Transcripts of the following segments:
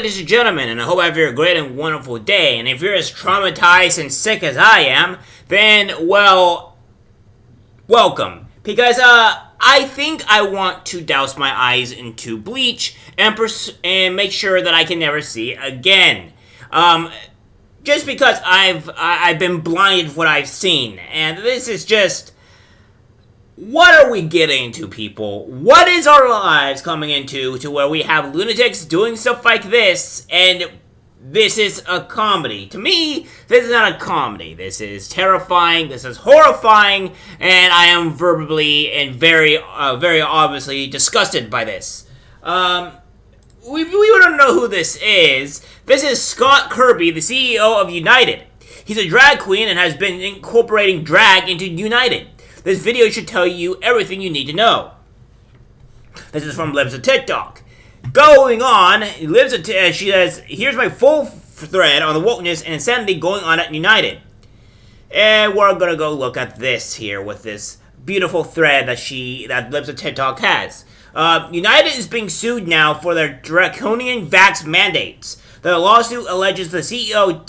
ladies and gentlemen, and I hope you have a great and wonderful day. And if you're as traumatized and sick as I am, then, well, welcome. Because, I think I want to douse my eyes into bleach and make sure that I can never see again. Just because I've been blinded with what I've seen. And this is just... What are we getting to, people? What is our lives coming into to where we have lunatics doing stuff like this, and this is a comedy? To me, this is not a comedy. This is terrifying, this is horrifying, and I am verbally and very obviously disgusted by this. We don't know who this is. This is Scott Kirby, the CEO of United. He's a drag queen and has been incorporating drag into United. This video should tell you everything you need to know. This is from Libs of TikTok. Going on, she says, here's my full thread on the wokeness and insanity going on at United. And we're gonna go look at this here with this beautiful thread that Libs of TikTok has. United is being sued now for their draconian vax mandates. The lawsuit alleges the CEO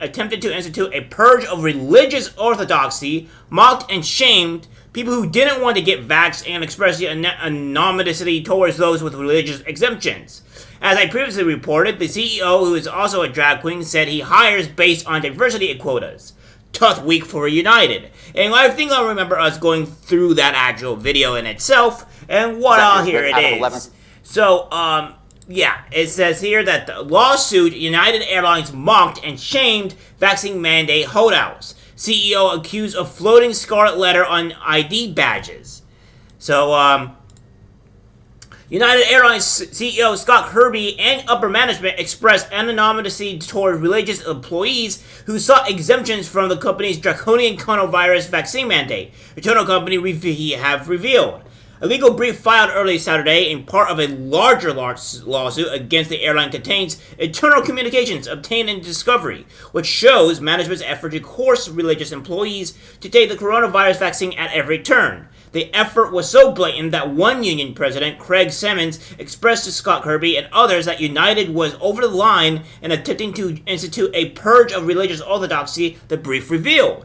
attempted to institute a purge of religious orthodoxy, mocked and shamed people who didn't want to get vaxxed, and expressed anonymity towards those with religious exemptions. As I previously reported, the CEO, who is also a drag queen, said he hires based on diversity quotas. Tough week for United. And I think I remember us going through that actual video in itself, and here it is. So, yeah, it says here that the lawsuit, United Airlines mocked and shamed vaccine mandate holdouts. CEO accused of floating scarlet letter on ID badges. So, United Airlines CEO Scott Kirby and upper management expressed anonymity toward religious employees who sought exemptions from the company's draconian coronavirus vaccine mandate, internal company have revealed. A legal brief filed early Saturday in part of a larger lawsuit against the airline contains internal communications obtained in discovery, which shows management's effort to coerce religious employees to take the coronavirus vaccine at every turn. The effort was so blatant that one union president, Craig Simmons, expressed to Scott Kirby and others that United was over the line in attempting to institute a purge of religious orthodoxy, the brief revealed.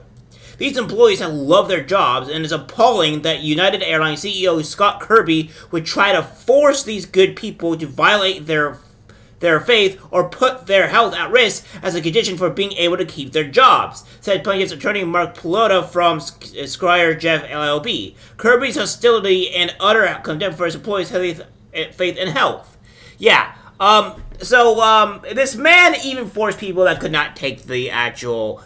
These employees have loved their jobs, and it's appalling that United Airlines CEO Scott Kirby would try to force these good people to violate their faith or put their health at risk as a condition for being able to keep their jobs, said plaintiff's attorney Mark Pelota from Squire Jeff LLB. Kirby's hostility and utter contempt for his employees' faith and health. Yeah, this man even forced people that could not take the actual,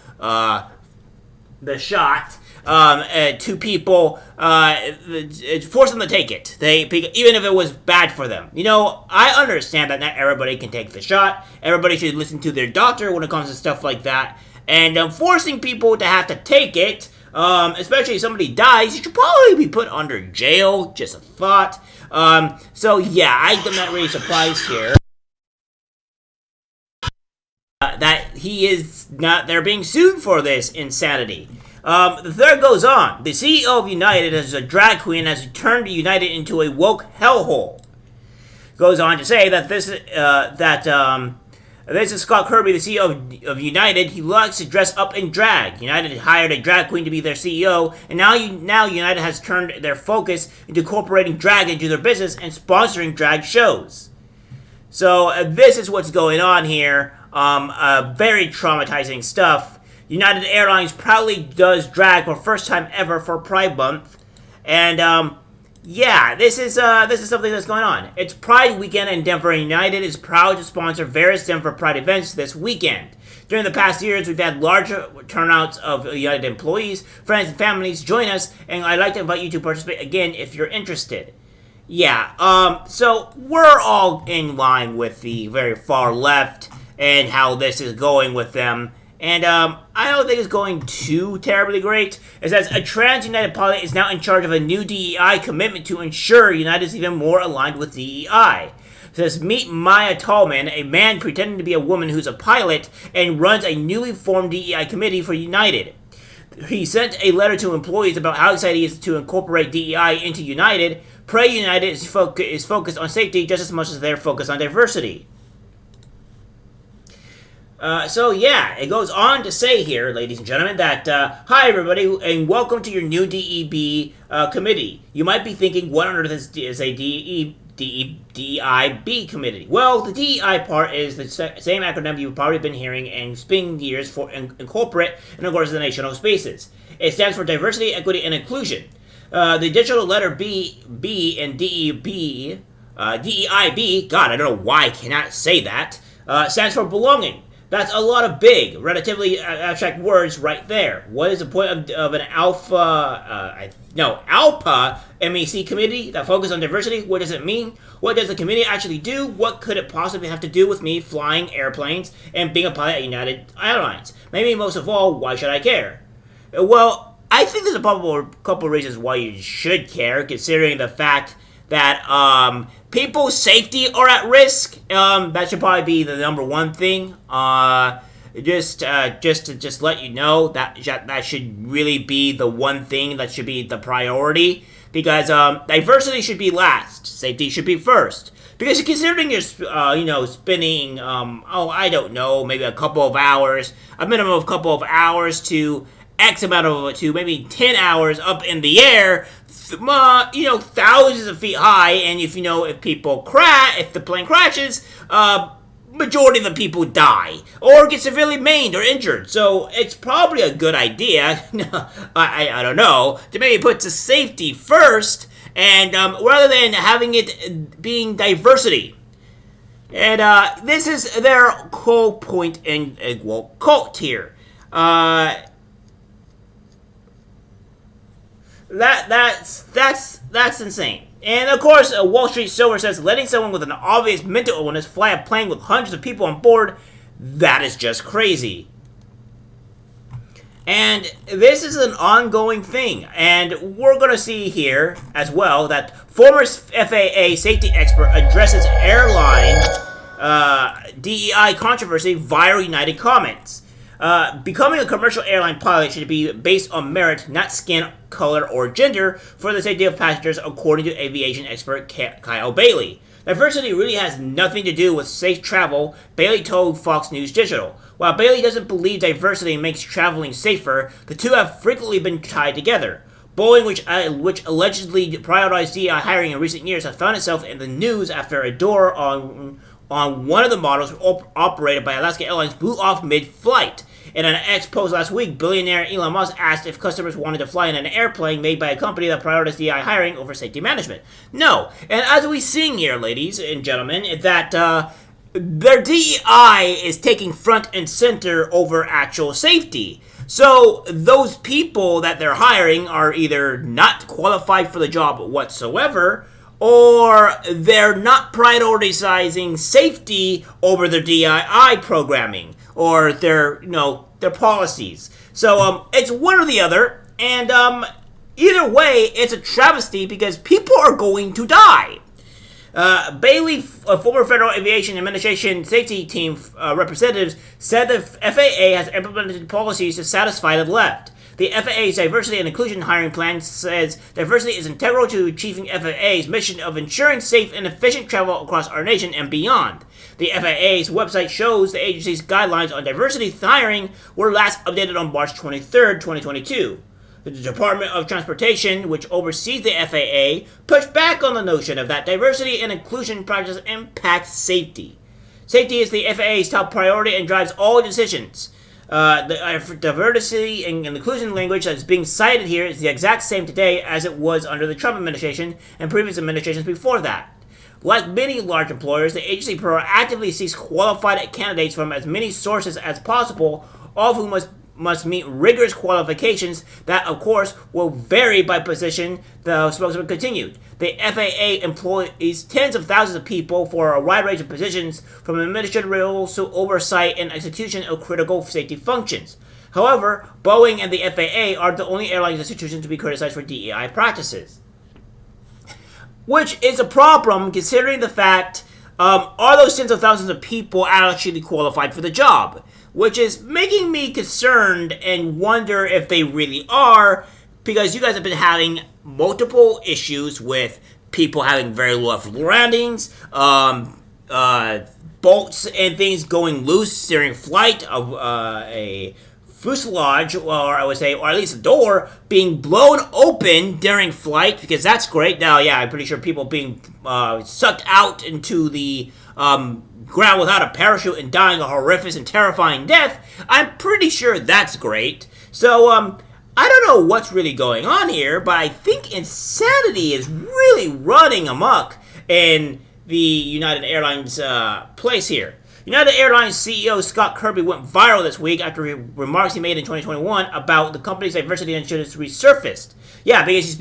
the shot to people, force them to take it. Even if it was bad for them. You know, I understand that not everybody can take the shot. Everybody should listen to their doctor when it comes to stuff like that. And forcing people to have to take it, especially if somebody dies, you should probably be put under jail. Just a thought. So yeah, I'm not really surprised here that they're being sued for this insanity. The thread goes on. The CEO of United, as a drag queen, has turned United into a woke hellhole. Goes on to say that this is Scott Kirby, the CEO of United. He likes to dress up in drag. United hired a drag queen to be their CEO, and now United has turned their focus into incorporating drag into their business and sponsoring drag shows. So this is what's going on here. Very traumatizing stuff. United Airlines proudly does drag for first time ever for Pride Month, and yeah, this is something that's going on. It's Pride Weekend in Denver, and United is proud to sponsor various Denver Pride events this weekend. During the past years, we've had larger turnouts of United employees, friends, and families join us, and I'd like to invite you to participate again if you're interested. Yeah, so we're all in line with the very far left and how this is going with them. And I don't think it's going too terribly great. It says, a trans United pilot is now in charge of a new DEI commitment to ensure United is even more aligned with DEI. It says, meet Maya Tallman, a man pretending to be a woman who's a pilot and runs a newly formed DEI committee for United. He sent a letter to employees about how excited he is to incorporate DEI into United. Pray United is focused on safety just as much as they're focused on diversity. So yeah, it goes on to say here, ladies and gentlemen, that hi everybody, and welcome to your new DEB committee. You might be thinking, what on earth is a DEIB committee? Well, the DEI part is the same acronym you've probably been hearing and spending years for in corporate and of course the national spaces. It stands for diversity, equity, and inclusion. The digital letter B in DEIB, God, I don't know why I cannot say that, stands for belonging. That's a lot of big, relatively abstract words right there. What is the point of an ALPA MEC committee that focuses on diversity? What does it mean? What does the committee actually do? What could it possibly have to do with me flying airplanes and being a pilot at United Airlines? Maybe most of all, why should I care? Well, I think there's a couple of reasons why you should care, considering the fact that people's safety are at risk. That should probably be the number one thing. Just to let you know that should really be the one thing that should be the priority, because diversity should be last, safety should be first. Because considering you're spending I don't know, maybe a minimum of a couple of hours to X amount to maybe 10 hours up in the air, thousands of feet high, and if the plane crashes, majority of the people die or get severely maimed or injured. So it's probably a good idea, I don't know, to maybe put the safety first, and rather than having it being diversity. And this is their whole point in quote here. That's insane. And of course, Wall Street Silver says letting someone with an obvious mental illness fly a plane with hundreds of people on board, that is just crazy. And this is an ongoing thing. And we're going to see here as well that former FAA safety expert addresses airline DEI controversy via United comments. Becoming a commercial airline pilot should be based on merit, not skin color or gender, for the safety of passengers, according to aviation expert Kyle Bailey. Diversity really has nothing to do with safe travel, Bailey told Fox News Digital. While Bailey doesn't believe diversity makes traveling safer, the two have frequently been tied together. Boeing, which allegedly prioritized DEI hiring in recent years, has found itself in the news after a door on one of the models operated by Alaska Airlines blew off mid-flight. In an X post last week, billionaire Elon Musk asked if customers wanted to fly in an airplane made by a company that prioritized DEI hiring over safety management. No. And as we sing here, ladies and gentlemen, that their DEI is taking front and center over actual safety. So those people that they're hiring are either not qualified for the job whatsoever, or they're not prioritizing safety over their DEI programming or their policies. So it's one or the other, and either way, it's a travesty because people are going to die. Bailey, a former Federal Aviation Administration safety team representatives, said the FAA has implemented policies to satisfy the left. The FAA's diversity and inclusion hiring plan says diversity is integral to achieving FAA's mission of ensuring safe and efficient travel across our nation and beyond. The FAA's website shows the agency's guidelines on diversity hiring were last updated on March 23, 2022. The Department of Transportation, which oversees the FAA, pushed back on the notion of that diversity and inclusion practices impact safety. Safety is the FAA's top priority and drives all decisions. The diversity and inclusion language that's being cited here is the exact same today as it was under the Trump administration and previous administrations before that. Like many large employers, the agency proactively seeks qualified candidates from as many sources as possible, all of whom must meet rigorous qualifications that, of course, will vary by position, the spokesman continued. The FAA employs tens of thousands of people for a wide range of positions, from administrative roles to oversight and execution of critical safety functions. However, Boeing and the FAA are the only airline institutions to be criticized for DEI practices. Which is a problem, considering the fact, are those tens of thousands of people actually qualified for the job? Which is making me concerned and wonder if they really are, because you guys have been having multiple issues with people having very low landings, bolts and things going loose during flight of a fuselage, or I would say, or at least a door being blown open during flight, because that's great. Now, yeah, I'm pretty sure people being sucked out into the ground without a parachute and dying a horrific and terrifying death, I'm pretty sure that's great. So, I don't know what's really going on here, but I think insanity is really running amok in the United Airlines place here. United Airlines CEO Scott Kirby went viral this week after remarks he made in 2021 about the company's diversity initiatives resurfaced. Yeah, because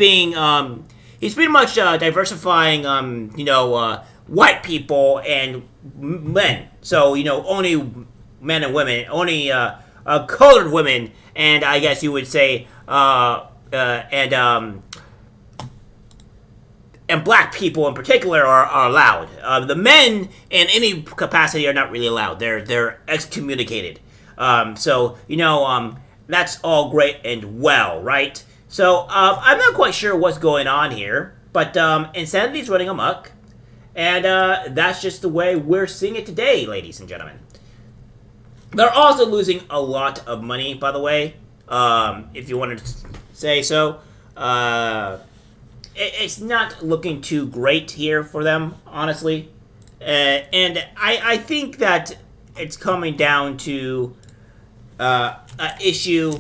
he's pretty much diversifying, white people and men. So, only men and women, only colored women, and I guess you would say, and black people in particular are allowed. The men in any capacity are not really allowed. They're excommunicated. So that's all great and well, right? So I'm not quite sure what's going on here, but insanity's running amok, and that's just the way we're seeing it today, ladies and gentlemen. They're also losing a lot of money, by the way, if you wanted to say so. It's not looking too great here for them, honestly. And I think that it's coming down to an issue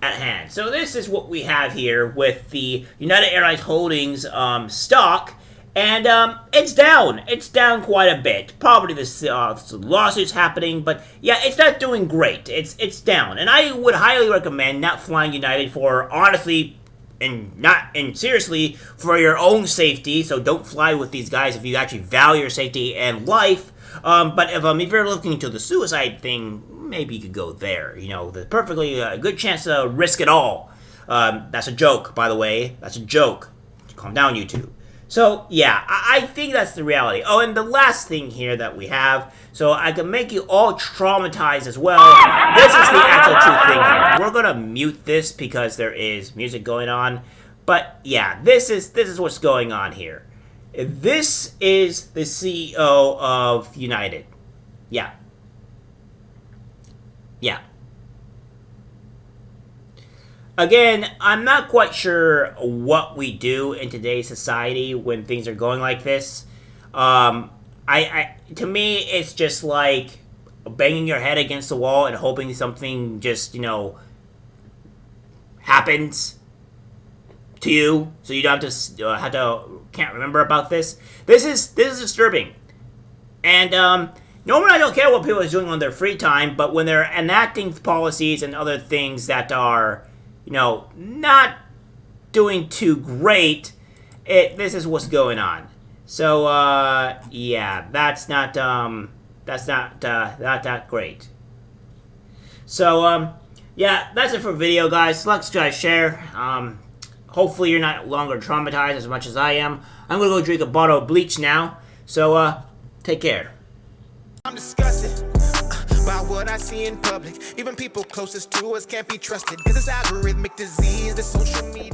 at hand. So this is what we have here with the United Airlines Holdings stock. And it's down. It's down quite a bit. Probably this lawsuit's happening, but yeah, it's not doing great. It's down. And I would highly recommend not flying United for, honestly, and seriously, for your own safety. So don't fly with these guys if you actually value your safety and life. But if you're looking into the suicide thing, maybe you could go there. The perfectly good chance to risk it all. That's a joke, by the way. That's a joke. Calm down, YouTube. So, yeah, I think that's the reality. Oh, and the last thing here that we have, so I can make you all traumatized as well. This is the actual truth thing here. We're going to mute this because there is music going on. But, yeah, this is what's going on here. This is the CEO of United. Yeah. Yeah. Again, I'm not quite sure what we do in today's society when things are going like this. To me, it's just like banging your head against the wall and hoping something just, happens to you, so you don't have to can't remember about this. This is disturbing, and normally I don't care what people are doing on their free time, but when they're enacting policies and other things that are not doing too great, this is what's going on. So, yeah, that's not that great. So, yeah, that's it for video, guys. Let's try to share. Hopefully you're not longer traumatized as much as I am. I'm gonna go drink a bottle of bleach now. So, take care. I'm disgusted by what I see in public. Even people closest to us can't be trusted, 'cause it's algorithmic disease, the social media.